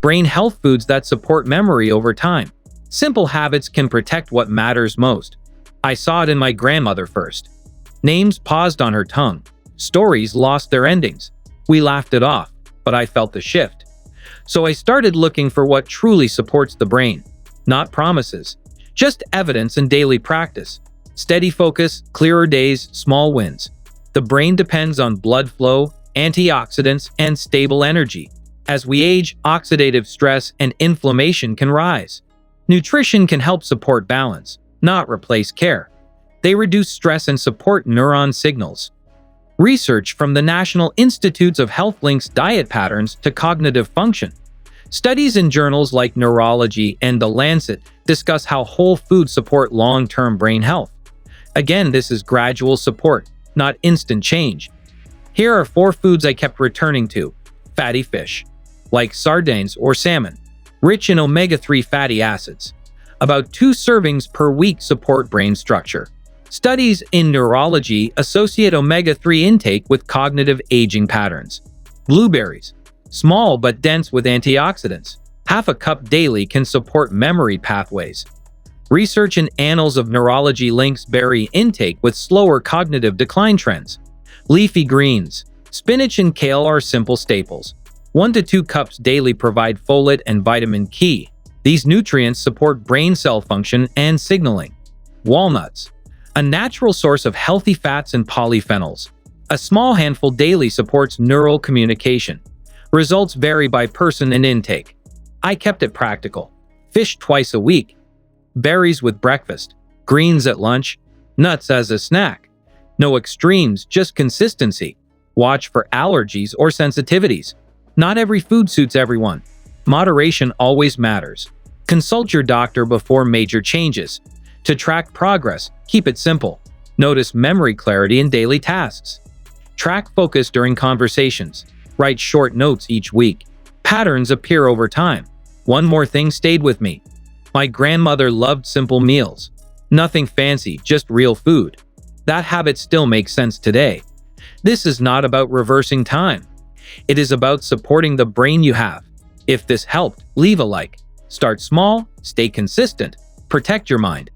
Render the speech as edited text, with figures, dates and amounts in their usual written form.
brain health foods that support memory over time. Simple habits can protect what matters most. I saw it in my grandmother first. Names paused on her tongue. Stories lost their endings. We laughed it off, but I felt the shift. So I started looking for what truly supports the brain. Not promises, just evidence and daily practice. Steady focus, clearer days, small wins. The brain depends on blood flow, antioxidants, and stable energy. As we age, oxidative stress and inflammation can rise. Nutrition can help support balance, not replace care. They reduce stress and support neuron signals. Research from the National Institutes of Health links diet patterns to cognitive function. Studies in journals like Neurology and The Lancet discuss how whole foods support long-term brain health. Again, this is gradual support, not instant change. Here are 4 foods I kept returning to. Fatty fish, like sardines or salmon, rich in omega-3 fatty acids. About 2 servings per week support brain structure. Studies in neurology associate omega-3 intake with cognitive aging patterns. Blueberries, small but dense with antioxidants. Half a cup daily can support memory pathways. Research in Annals of Neurology links berry intake with slower cognitive decline trends. Leafy greens, spinach and kale are simple staples. 1 to 2 cups daily provide folate and vitamin K. These nutrients support brain cell function and signaling. Walnuts, a natural source of healthy fats and polyphenols. A small handful daily supports neural communication. Results vary by person and intake. I kept it practical. Fish twice a week. Berries with breakfast. Greens at lunch. Nuts as a snack. No extremes, just consistency. Watch for allergies or sensitivities. Not every food suits everyone. Moderation always matters. Consult your doctor before major changes. To track progress, keep it simple. Notice memory clarity in daily tasks. Track focus during conversations. Write short notes each week. Patterns appear over time. One more thing stayed with me. My grandmother loved simple meals. Nothing fancy, just real food. That habit still makes sense today. This is not about reversing time. It is about supporting the brain you have. If this helped, leave a like. Start small, stay consistent, protect your mind.